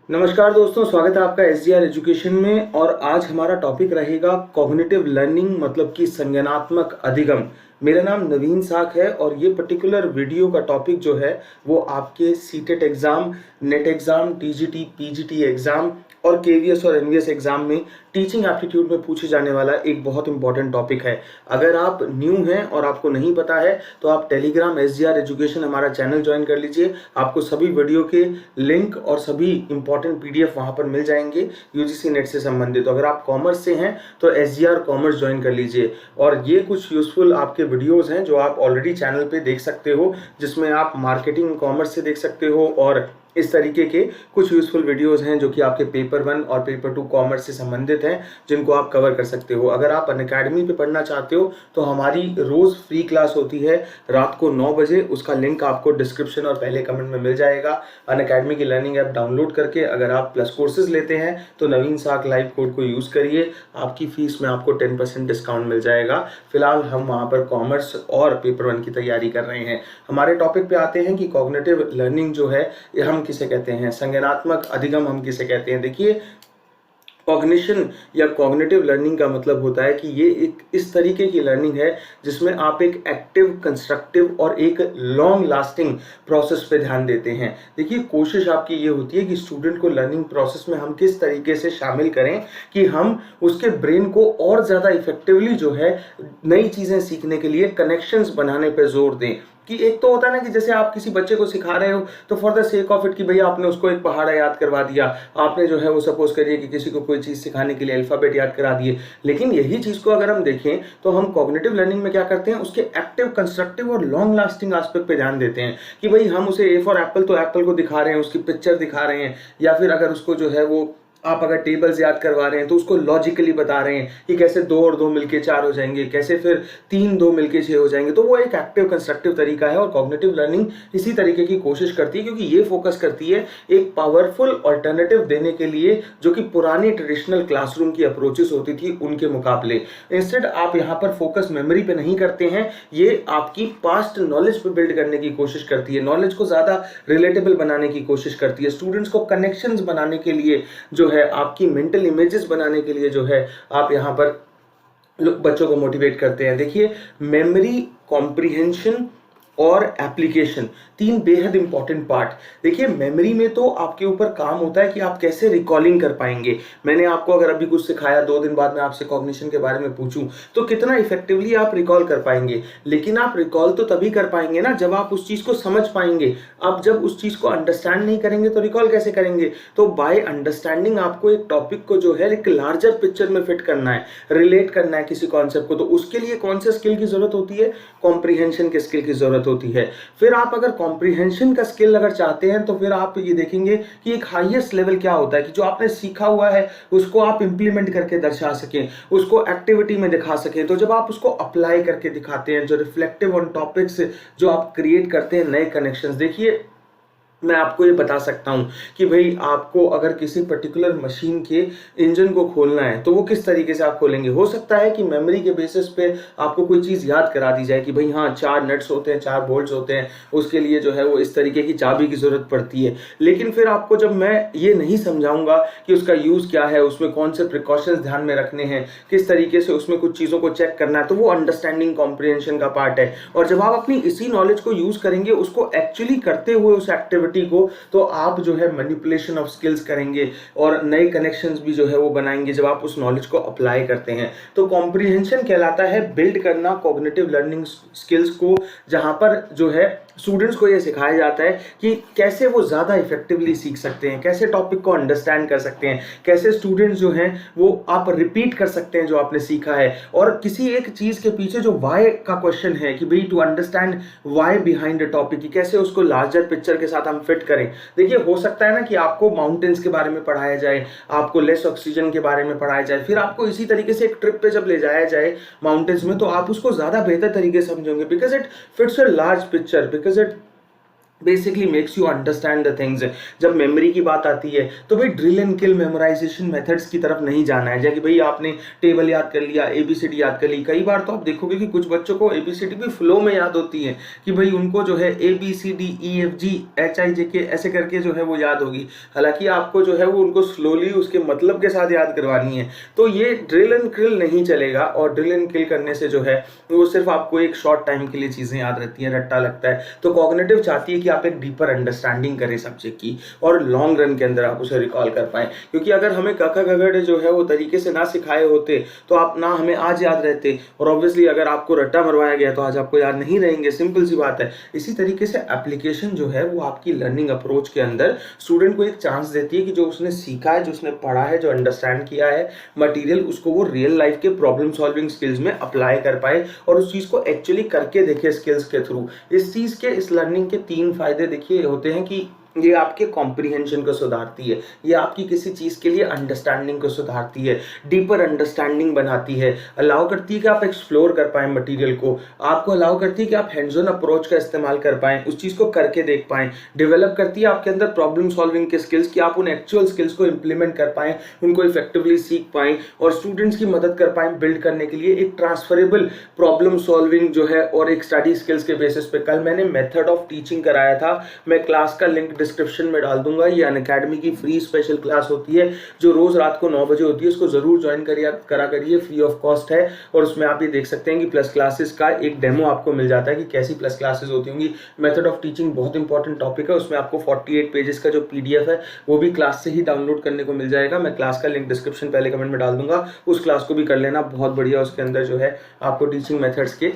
नमस्कार दोस्तों, स्वागत है आपका SGR एजुकेशन में। और आज हमारा टॉपिक रहेगा कॉग्निटिव लर्निंग, मतलब कि संज्ञानात्मक अधिगम। मेरा नाम नवीन साख है और ये पर्टिकुलर वीडियो का टॉपिक जो है वो आपके CTET exam, net exam, TGT, PGT exam और KVS और NVS एग्जाम में टीचिंग एप्टीट्यूड में पूछे जाने वाला एक बहुत इंपॉर्टेंट टॉपिक है। अगर आप न्यू हैं और आपको नहीं पता है तो आप टेलीग्राम SGR एजुकेशन हमारा चैनल ज्वाइन कर लीजिए। आपको सभी वीडियो के लिंक और सभी इंपॉर्टेंट PDF वहां पर मिल जाएंगे UGC नेट से संबंधित। तो अगर आप कॉमर्स से हैं तो SGR कॉमर्स ज्वाइन कर लीजिए। और ये कुछ यूजफुल आपके वीडियोस हैं जो आप ऑलरेडी चैनल पे देख सकते हो, जिसमें आप मार्केटिंग कॉमर्स से देख सकते हो और इस तरीके के कुछ यूजफुल वीडियोस हैं जो कि आपके पेपर 1 और पेपर 2 कॉमर्स से संबंधित हैं, जिनको आप कवर कर सकते हो। अगर आप अनअकैडमी पे पढ़ना चाहते हो तो हमारी रोज फ्री क्लास होती है रात को 9 बजे। उसका लिंक आपको डिस्क्रिप्शन और पहले कमेंट में मिल जाएगा। अनअकैडमी की लर्निंग ऐप डाउनलोड करके अगर आप प्लस कोर्सेज लेते हैं तो नवीन साख लाइव कोड को यूज करिए, आपकी फीस में आपको 10% डिस्काउंट मिल जाएगा। फिलहाल हम वहां पर कॉमर्स और पेपर 1 की तैयारी कर रहे हैं। हमारे टॉपिक पे आते हैं कि कॉग्निटिव लर्निंग जो है ये हम किसे कहते हैं, संज्ञानात्मक अधिगम हम किसे कहते हैं। देखिए, कॉग्निशन या कॉग्निटिव लर्निंग का मतलब होता है कि ये एक इस तरीके की लर्निंग है जिसमें आप एक एक्टिव, कंस्ट्रक्टिव और एक लॉन्ग लास्टिंग प्रोसेस पे ध्यान देते हैं। देखिए, कोशिश आपकी ये होती है कि स्टूडेंट को लर्निंग प्रोसेस में हम किस तरीके से शामिल करें कि हम उसके ब्रेन को और ज़्यादा इफेक्टिवली जो है नई चीज़ें सीखने के लिए कनेक्शंस बनाने पर जोर दें। कि एक तो होता है ना कि जैसे आप किसी बच्चे को सिखा रहे हो तो for the sake of it कि भैया आपने उसको एक पहाड़ा याद करवा दिया, आपने जो है वो सपोज करिए कि किसी को कोई चीज़ सिखाने के लिए अल्फाबेट याद करा दिए। लेकिन यही चीज़ को अगर हम देखें तो हम कॉग्निटिव लर्निंग में क्या करते हैं, उसके एक्टिव, कंस्ट्रक्टिव और लॉन्ग लास्टिंग एस्पेक्ट पे ध्यान देते हैं कि भाई हम उसे A फॉर एप्पल तो एप्पल को दिखा रहे हैं, उसकी पिक्चर दिखा रहे हैं, या फिर अगर उसको जो है वो आप अगर टेबल्स याद करवा रहे हैं तो उसको लॉजिकली बता रहे हैं कि कैसे 2 और 2 मिलके 4 हो जाएंगे, कैसे फिर 3 2 मिलके 6 हो जाएंगे। तो वो एक एक्टिव, कंस्ट्रक्टिव तरीका है और कॉग्निटिव लर्निंग इसी तरीके की कोशिश करती है, क्योंकि ये फोकस करती है एक पावरफुल ऑल्टरनेटिव देने के लिए जो कि पुरानी ट्रेडिशनल क्लासरूम की अप्रोचेस होती थी उनके मुकाबले। इंस्टेड आप यहाँ पर फोकस मेमोरी पे नहीं करते हैं, ये आपकी पास्ट नॉलेज पे बिल्ड करने की कोशिश करती है, नॉलेज को ज्यादा रिलेटेबल बनाने की कोशिश करती है, स्टूडेंट्स को कनेक्शंस बनाने के लिए जो है आपकी मेंटल इमेजेस बनाने के लिए जो है आप यहां पर बच्चों को मोटिवेट करते हैं। देखिए, मेमोरी, कॉम्प्रिहेंशन और एप्लीकेशन, 3 बेहद इंपॉर्टेंट पार्ट। देखिए, मेमोरी में तो आपके ऊपर काम होता है कि आप कैसे रिकॉलिंग कर पाएंगे। मैंने आपको अगर अभी कुछ सिखाया, 2 दिन बाद मैं आपसे कॉग्निशन के बारे में पूछूं तो कितना इफेक्टिवली आप रिकॉल कर पाएंगे। लेकिन आप रिकॉल तो तभी कर पाएंगे ना जब आप उस चीज को समझ पाएंगे। आप जब उस चीज को अंडरस्टैंड नहीं करेंगे तो रिकॉल कैसे करेंगे। तो बाय अंडरस्टैंडिंग आपको एक टॉपिक को जो है एक लार्जर पिक्चर में फिट करना है, रिलेट करना है किसी कॉन्सेप्ट को। तो उसके लिए कौन से स्किल की जरूरत होती है, कॉम्प्रिहेंशन के स्किल की जरूरत होती है। फिर आप अगर कॉम्प्रिहेंशन का स्किल अगर चाहते हैं तो फिर आप ये देखेंगे कि एक हाईएस्ट लेवल क्या होता है कि जो आपने सीखा हुआ है उसको आप इंप्लीमेंट करके दर्शा सकें, उसको एक्टिविटी में दिखा सकें। तो जब आप उसको अप्लाई करके दिखाते हैं, जो रिफ्लेक्टिव ऑन टॉपिक्स जो आप क्रिएट करते हैं, नए कनेक्शंस। देखिए, मैं आपको ये बता सकता हूं कि भाई आपको अगर किसी पर्टिकुलर मशीन के इंजन को खोलना है तो वो किस तरीके से आप खोलेंगे। हो सकता है कि मेमोरी के बेसिस पे आपको कोई चीज़ याद करा दी जाए कि भाई हाँ 4 नट्स होते हैं, 4 बोल्ट्स होते हैं, उसके लिए जो है वो इस तरीके की चाबी की जरूरत पड़ती है। लेकिन फिर आपको जब मैं ये नहीं समझाऊंगा कि उसका यूज़ क्या है, उसमें कौन से प्रिकॉशंस ध्यान में रखने हैं, किस तरीके से उसमें कुछ चीज़ों को चेक करना है, तो वो अंडरस्टैंडिंग, कॉम्प्रिहेंशन का पार्ट है। और जब आप अपनी इसी नॉलेज को यूज़ करेंगे, उसको एक्चुअली करते हुए उस एक्टिविटी को, तो आप जो है मैनिपुलेशन ऑफ स्किल्स करेंगे और नए कनेक्शंस भी जो है वो बनाएंगे जब आप उस नॉलेज को अप्लाई करते हैं। तो कॉम्प्रिहेंशन कहलाता है बिल्ड करना कॉग्निटिव लर्निंग स्किल्स को, जहां पर जो है स्टूडेंट्स को ये सिखाया जाता है कि कैसे वो ज़्यादा इफेक्टिवली सीख सकते हैं, कैसे टॉपिक को अंडरस्टैंड कर सकते हैं, कैसे स्टूडेंट्स जो हैं वो आप रिपीट कर सकते हैं जो आपने सीखा है। और किसी एक चीज़ के पीछे जो वाई का क्वेश्चन है कि भाई to understand why behind a topic, कि कैसे उसको लार्जर पिक्चर के साथ हम फिट करें। देखिए, हो सकता है ना कि आपको माउंटेन्स के बारे में पढ़ाया जाए, आपको लेस ऑक्सीजन के बारे में पढ़ाया जाए, फिर आपको इसी तरीके से एक ट्रिप पे जब ले जाया जाए माउंटेन्स में तो आप उसको ज़्यादा बेहतर तरीके से समझेंगे, because it fits a large picture, because it basically makes you understand the things. जब मेमोरी की बात आती है तो भाई drill and kill memorisation methods की तरफ नहीं जाना है, जैसे कि भाई आपने टेबल याद कर लिया, एबीसीडी याद कर ली। कई बार तो आप देखोगे कि कुछ बच्चों को एबीसीडी भी फ्लो में याद होती है कि भाई उनको जो है ABCDEFGHIJK ऐसे करके जो है वो याद होगी, हालांकि आपको जो है वो उनको स्लोली उसके मतलब के साथ याद करवानी है। तो ये ड्रिल एंड किल नहीं चलेगा, और ड्रिल एंड किल करने से जो है वो सिर्फ आपको एक शॉर्ट टाइम के लिए चीजें याद रहती हैं, रट्टा लगता है। तो कॉग्निटिव चाहती है कि आप एक डीपर अंडरस्टैंडिंग करें सब्जेक्ट की और लॉन्ग रन के अंदर आप उसे रिकॉल कर पाएं। क्योंकि अगर हमें कका गगड़ जो है वो तरीके से ना सिखाए होते तो आप ना हमें आज याद रहते, और ऑब्वियसली अगर आपको रट्टा मरवाया गया तो आज आपको याद नहीं रहेंगे, सिंपल सी बात है। इसी तरीके से एप्लीकेशन जो है वो आपकी लर्निंग अप्रोच के अंदर स्टूडेंट को एक चांस देती है कि जो उसने सीखा है, जो उसने पढ़ा है, जो अंडरस्टैंड किया है मटेरियल, उसको वो रियल लाइफ के प्रॉब्लम सॉल्विंग स्किल्स में अप्लाई कर पाए और उस चीज को एक्चुअली करके देखे स्किल्स के थ्रू। इस लर्निंग के 3 फायदे देखिए होते हैं कि ये आपके कॉम्प्रिहेंशन को सुधारती है, ये आपकी किसी चीज के लिए अंडरस्टैंडिंग को सुधारती है, डीपर अंडरस्टैंडिंग बनाती है, अलाउ करती है कि आप एक्सप्लोर कर पाएं मटेरियल को, आपको अलाउ करती है कि आप हैंड्स ऑन अप्रोच का इस्तेमाल कर पाएं, उस चीज को करके देख पाएं, डेवलप करती है आपके अंदर प्रॉब्लम सॉल्विंग के स्किल्स कि आप उन एक्चुअल स्किल्स को इंप्लीमेंट कर पाएं, उनको इफेक्टिवली सीख पाएं और स्टूडेंट्स की मदद कर पाएं बिल्ड करने के लिए एक ट्रांसफरेबल प्रॉब्लम सॉल्विंग जो है और एक स्टडी स्किल्स के बेसिस पे। कल मैंने मेथड ऑफ टीचिंग कराया था, मैं क्लास का लिंक डिस्क्रिप्शन में डाल दूंगा। ये अनअकैडमी की फ्री स्पेशल क्लास होती है जो रोज रात को 9 बजे होती है, उसको जरूर ज्वाइन करा करिए, फ्री ऑफ कॉस्ट है। और उसमें आप ये देख सकते हैं कि प्लस क्लासेस का एक डेमो आपको मिल जाता है कि कैसी प्लस क्लासेस होती होंगी। मेथड ऑफ टीचिंग बहुत इंपॉर्टेंट टॉपिक है, उसमें आपको 48 पेजेस का जो PDF है वो भी क्लास से ही डाउनलोड करने को मिल जाएगा। मैं क्लास का लिंक डिस्क्रिप्शन पहले कमेंट में डाल दूंगा, उस क्लास को भी कर लेना, बहुत बढ़िया। उसके अंदर जो है आपको टीचिंग मेथड्स के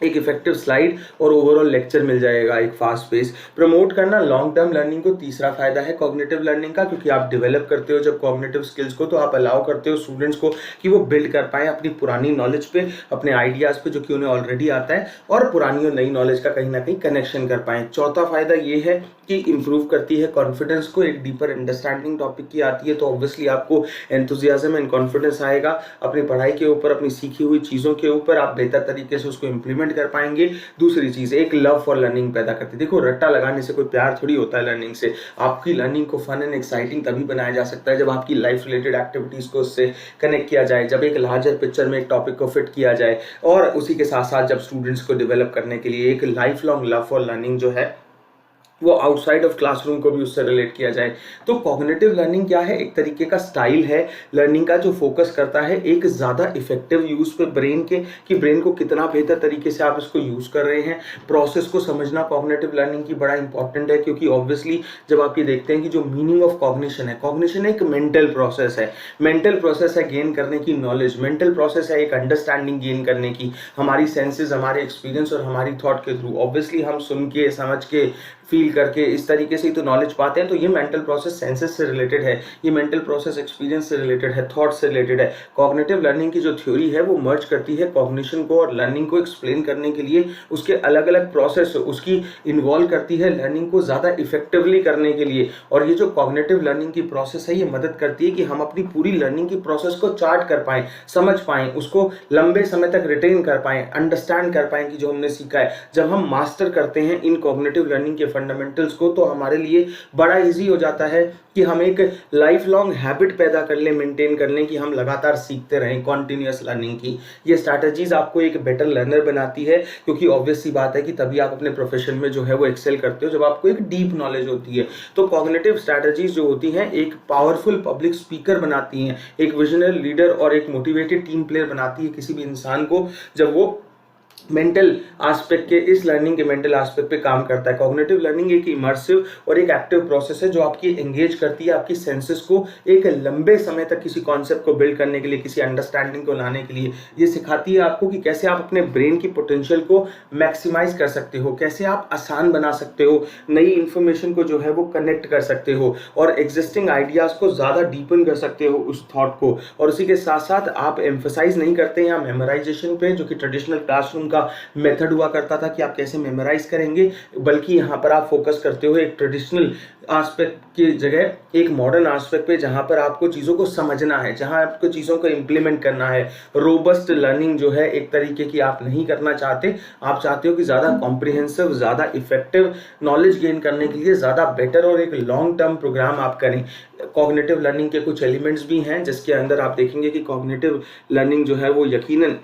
एक इफेक्टिव स्लाइड और ओवरऑल लेक्चर मिल जाएगा, एक फास्ट पेस। प्रमोट करना लॉन्ग टर्म लर्निंग को तीसरा फायदा है कॉग्निटिव लर्निंग का, क्योंकि आप डेवलप करते हो जब कॉग्निटिव स्किल्स को, तो आप अलाउ करते हो स्टूडेंट्स को कि वो बिल्ड कर पाए अपनी पुरानी नॉलेज पे, अपने आइडियाज पे जो कि उन्हें ऑलरेडी आता है, और पुरानी और नई नॉलेज का कहीं ना कहीं कनेक्शन कर पाए। चौथा फायदा ये है कि इंप्रूव करती है कॉन्फिडेंस को, एक डीपर अंडरस्टैंडिंग टॉपिक की आती है तो ऑब्वियसली आपको एंथुजियाज्म एंड कॉन्फिडेंस आएगा अपनी पढ़ाई के ऊपर, अपनी सीखी हुई चीज़ों के ऊपर, आप बेहतर तरीके से उसको इंप्लीमेंट कर पाएंगे। दूसरी चीज़, एक लव फॉर लर्निंग पैदा करती है। देखो रट्टा लगाने से कोई प्यार थोड़ी होता है लर्निंग से, आपकी लर्निंग को फन एंड एक्साइटिंग तभी बनाया जा सकता है जब आपकी लाइफ रिलेटेड एक्टिविटीज़ को उससे कनेक्ट किया जाए, जब एक लार्जर पिक्चर में एक टॉपिक को फिट किया जाए, और उसी के साथ साथ जब स्टूडेंट्स को डेवलप करने के लिए एक life long love for learning जो है वो आउटसाइड ऑफ क्लासरूम को भी उससे रिलेट किया जाए। तो कॉग्निटिव लर्निंग क्या है, एक तरीके का स्टाइल है लर्निंग का जो फोकस करता है एक ज़्यादा इफेक्टिव यूज़ पे ब्रेन के, कि ब्रेन को कितना बेहतर तरीके से आप इसको यूज़ कर रहे हैं। प्रोसेस को समझना कॉग्निटिव लर्निंग की बड़ा इंपॉर्टेंट है, क्योंकि ऑब्वियसली जब आप ये देखते हैं कि जो मीनिंग ऑफ कॉग्निशन है, कॉग्निशन एक मेंटल प्रोसेस है, मेंटल प्रोसेस है गेन करने की नॉलेज, मेंटल प्रोसेस है एक अंडरस्टैंडिंग गेन करने की, हमारी सेंसेस, हमारे एक्सपीरियंस और हमारी थॉट के थ्रू। ऑब्वियसली हम सुन के, समझ के, फील करके इस तरीके से ही तो नॉलेज पाते हैं। तो ये मेंटल प्रोसेस सेंसेस से रिलेटेड है, ये मेंटल प्रोसेस एक्सपीरियंस से रिलेटेड है, थॉट से रिलेटेड है। कॉग्निटिव लर्निंग की जो थ्योरी है वो मर्ज करती है कॉग्निशन को और लर्निंग को एक्सप्लेन करने के लिए उसके अलग अलग प्रोसेस उसकी इन्वॉल्व करती है लर्निंग को ज़्यादा इफेक्टिवली करने के लिए। और ये जो कॉग्निटिव लर्निंग की प्रोसेस है ये मदद करती है कि हम अपनी पूरी लर्निंग की प्रोसेस को चार्ट कर पाएँ, समझ पाएँ, उसको लंबे समय तक रिटेन कर पाएँ, अंडरस्टैंड कर पाएँ कि जो हमने सीखा है। जब हम मास्टर करते हैं इन कॉग्निटिव लर्निंग के फंडामेंटल्स को तो हमारे लिए बड़ा इजी हो जाता है कि हम एक लाइफ लॉन्ग हैबिट पैदा कर लें, मेंटेन कर लें कि हम लगातार सीखते रहें, कॉन्टिन्यूअस लर्निंग की। ये स्ट्रैटेजीज आपको एक बेटर लर्नर बनाती है, क्योंकि ऑब्वियस सी बात है कि तभी आप अपने प्रोफेशन में जो है वो एक्सेल करते हो जब आपको एक डीप नॉलेज होती है। तो कॉग्निटिव स्ट्रैटेजीज जो होती हैं एक पावरफुल पब्लिक स्पीकर बनाती हैं, एक विजनरी लीडर और एक मोटिवेटेड टीम प्लेयर बनाती है किसी भी इंसान को जब वो मेंटल एस्पेक्ट के, इस लर्निंग के मेंटल एस्पेक्ट पे काम करता है। कॉग्निटिव लर्निंग एक इमर्सिव और एक एक्टिव प्रोसेस है जो आपकी एंगेज करती है आपकी सेंसेस को एक लंबे समय तक किसी कॉन्सेप्ट को बिल्ड करने के लिए, किसी अंडरस्टैंडिंग को लाने के लिए। ये सिखाती है आपको कि कैसे आप अपने ब्रेन की पोटेंशियल को मैक्सिमाइज कर सकते हो, कैसे आप आसान बना सकते हो, नई इंफॉर्मेशन को जो है वो कनेक्ट कर सकते हो और एग्जिस्टिंग आइडियाज को ज़्यादा डीपन कर सकते हो उस थॉट को। और उसी के साथ साथ आप एम्फसाइज नहीं करते हैं मेमोराइजेशन पे, जो कि ट्रेडिशनल क्लासरूम का मेथड हुआ करता था कि आप कैसे मेमोराइज करेंगे, बल्कि यहाँ पर आप फोकस करते हो एक ट्रेडिशनल एस्पेक्ट की जगह एक मॉडर्न एस्पेक्ट पे, जहाँ पर आपको चीज़ों को समझना है, जहाँ आपको चीज़ों को इम्प्लीमेंट करना है। रोबस्ट लर्निंग जो है एक तरीके की आप नहीं करना चाहते, आप चाहते हो कि ज़्यादा कॉम्प्रिहेंसिव, ज़्यादा इफेक्टिव नॉलेज गेन करने के लिए ज़्यादा बेटर और एक लॉन्ग टर्म प्रोग्राम आप करें। कॉग्निटिव लर्निंग के कुछ एलिमेंट्स भी हैं जिसके अंदर आप देखेंगे कि कॉग्निटिव लर्निंग जो है वो यकीनन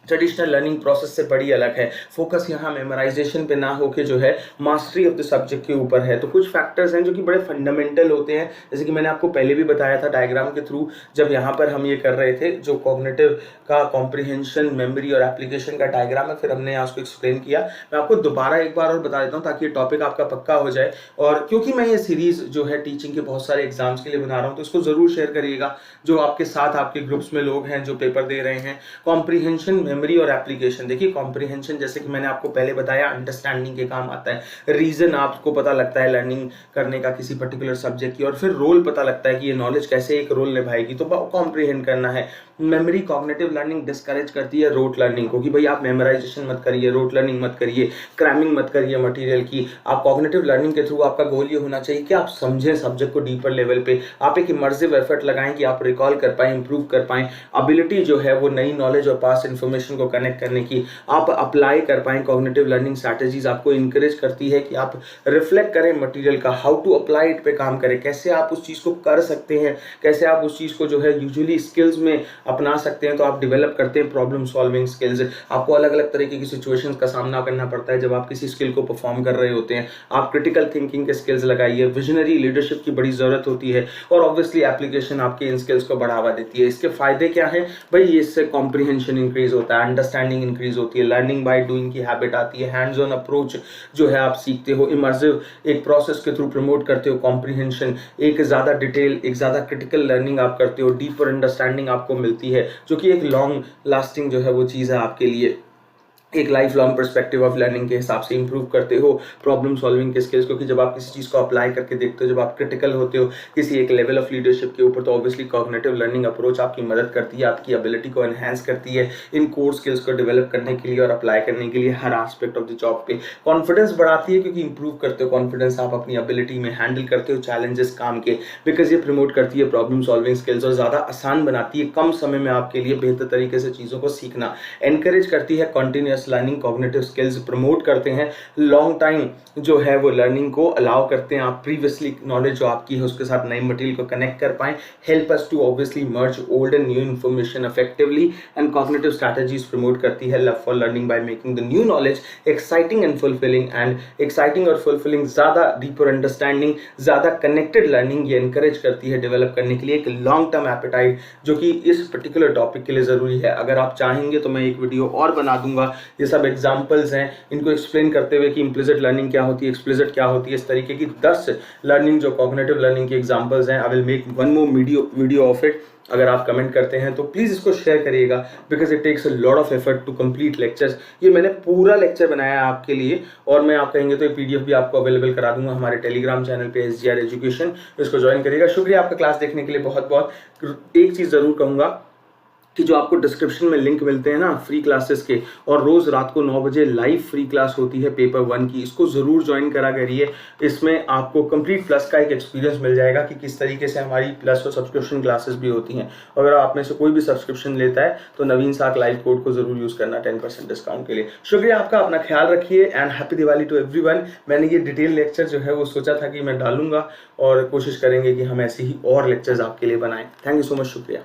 ट्रेडिशनल लर्निंग प्रोसेस से बड़ी अलग है। फोकस यहाँ मेमोराइजेशन पे ना होके जो है मास्टरी ऑफ द सब्जेक्ट के ऊपर है। तो कुछ फैक्टर्स हैं जो कि बड़े फंडामेंटल होते हैं, जैसे कि मैंने आपको पहले भी बताया था डायग्राम के थ्रू, जब यहाँ पर हम ये कर रहे थे, जो कॉग्निटिव का कॉम्प्रिहेंशन, मेमोरी और एप्लीकेशन का डायग्राम है, फिर हमने यहाँ उसको एक्सप्लेन किया। मैं आपको दोबारा एक बार और बता देता हूँ ताकि ये टॉपिक आपका पक्का हो जाए। और क्योंकि मैं ये सीरीज जो है टीचिंग के बहुत सारे एग्जाम्स के लिए बना रहा हूँ, तो इसको जरूर शेयर करिएगा जो आपके साथ आपके ग्रुप्स में लोग हैं जो पेपर दे रहे हैं। कॉम्प्रिहेंशन, मेमोरी और एप्लीकेशन, देखिए कॉम्प्रिहेंशन जैसे कि मैंने आपको पहले बताया अंडरस्टैंडिंग के काम आता है, रीजन आपको पता लगता है लर्निंग करने का किसी पर्टिकुलर सब्जेक्ट की, और फिर रोल पता लगता है कि ये नॉलेज कैसे एक रोल निभाएगी, तो कॉम्प्रिहेंड करना है। मेमोरी, कॉग्निटिव लर्निंग डिस्करेज करती है रोट लर्निंग को कि भाई आप मेमोराइजेशन मत करिए, रोट लर्निंग मत करिए, क्रैमिंग मत करिए मटेरियल की। आप कॉग्निटिव लर्निंग के थ्रू आपका गोल ये होना चाहिए कि आप समझें सब्जेक्ट को डीपर लेवल पे, आप एक इमर्सिव एफर्ट लगाएं कि आप रिकॉल कर पाएं, इंप्रूव कर पाएं, एबिलिटी जो है वो नई नॉलेज और पास्ट इन्फॉर्मेशन को कनेक्ट करने की आप अप्लाई कर पाएं। कॉग्निटिव लर्निंग स्ट्रैटेजीज आपको इंकरेज करती है कि आप रिफ्लेक्ट करें मटेरियल का, हाउ टू अप्लाई इट पे काम करें, कैसे आप उस चीज को कर सकते हैं, कैसे आप उस चीज को जो है यूजुअली स्किल्स में अपना सकते हैं। तो आप डेवलप करते हैं प्रॉब्लम सॉल्विंग स्किल्स। आपको अलग अलग तरीके की सिचुएशंस का सामना करना पड़ता है जब आप किसी स्किल को परफॉर्म कर रहे होते हैं। आप क्रिटिकल थिंकिंग के स्किल्स लगाइए, विजनरी लीडरशिप की बड़ी जरूरत होती है, और ऑब्वियसली एप्लीकेशन आपके इन स्किल्स को बढ़ावा देती है। इसके फायदे क्या है भाई? इससे कॉम्प्रिहेंशन इंक्रीज होता है, अंडरस्टैंडिंग इंक्रीज होती है, लर्निंग बाय डूइंग की हैबिट आती है, हैंड्स ऑन अप्रोच जो है आप सीखते हो, इमर्सिव एक प्रोसेस के थ्रू प्रमोट करते हो कॉम्प्रिहेंशन, एक ज्यादा डिटेल, एक ज्यादा क्रिटिकल लर्निंग आप करते हो, डीपर अंडरस्टैंडिंग आपको मिलती है, जो कि एक लॉन्ग लास्टिंग जो है वो चीज है आपके लिए। एक life long perspective of learning के हिसाब से इंप्रूव करते हो प्रॉब्लम सॉल्विंग के स्किल्स, क्योंकि जब आप किसी चीज़ को अप्लाई करके देखते हो, जब आप क्रिटिकल होते हो किसी एक लेवल ऑफ लीडरशिप के ऊपर, तो ऑब्वियसली कॉग्निटिव लर्निंग अप्रोच आपकी मदद करती है, आपकी एबिलिटी को एनहांस करती है इन कोर स्किल्स को डेवलप करने के लिए और अप्लाई करने के लिए हर एस्पेक्ट ऑफ द जॉब पे। कॉन्फिडेंस बढ़ाती है क्योंकि इंप्रूव करते हो कॉन्फिडेंस आप अपनी एबिलिटी में, हैंडल करते हो चैलेंजेस काम के, बिकॉज ये प्रमोट करती है प्रॉब्लम सॉल्विंग स्किल्स और ज़्यादा आसान बनाती है कम समय में आपके लिए बेहतर तरीके से चीज़ों को सीखना, एनकरेज करती है continuous learning, cognitive skills promote करते हैं, लॉन्ग टाइम जो है वो लर्निंग को अलाउ करते हैं, आप प्रीवियसली नॉलेज जो आपकी है उसके साथ नई मटेरियल को कनेक्ट कर पाएं, help us to obviously merge old and new information effectively, and cognitive strategies promote करती है love for learning by making the new knowledge exciting and fulfilling, and exciting और फुलफिलिंग, ज्यादा डीपर अंडरस्टैंडिंग, ज्यादा connected learning ये encourage करती है develop करने के लिए एक लॉन्ग टर्म एपेटाइट, जो कि इस पर्टिकुलर टॉपिक के लिए जरूरी है। अगर आप चाहेंगे तो मैं एक वीडियो और बना दूंगा, ये सब एग्जाम्पल्स हैं, इनको एक्सप्लेन करते हुए कि इम्प्लिसिट लर्निंग क्या होती है, एक्सप्लिसिट क्या होती है, इस तरीके की 10 लर्निंग जो कॉग्निटिव लर्निंग की एग्जांपल्स हैं। I will make one more video of it. अगर आप कमेंट करते हैं तो प्लीज इसको शेयर करिएगा, because it takes a lot of effort to complete lectures. ये मैंने पूरा लेक्चर बनाया है आपके लिए, और मैं आप कहेंगे तो ये पीडीएफ भी आपको अवेलेबल करा दूंगा हमारे टेलीग्राम चैनल पे SGR एजुकेशन, इसको ज्वाइन करिएगा। शुक्रिया आपका क्लास देखने के लिए बहुत बहुत। एक चीज जरूर कहूंगा कि जो आपको डिस्क्रिप्शन में लिंक मिलते हैं ना फ्री क्लासेस के, और रोज रात को 9 बजे लाइव फ्री क्लास होती है पेपर 1 की, इसको जरूर ज्वाइन करा करिए। इसमें आपको कंप्लीट प्लस का एक एक्सपीरियंस मिल जाएगा कि किस तरीके से हमारी प्लस और सब्सक्रिप्शन क्लासेस भी होती हैं। अगर आप में से कोई भी सब्सक्रिप्शन लेता है तो नवीन साख लाइव कोड को जरूर यूज करना 10% डिस्काउंट के लिए। शुक्रिया आपका, अपना ख्याल रखिए and happy Diwali to everyone. मैंने ये डिटेल लेक्चर जो है वो सोचा था कि मैं डालूंगा, और कोशिश करेंगे कि हम ऐसे ही और लेक्चर्स आपके लिए बनाएं। थैंक यू सो मच, शुक्रिया।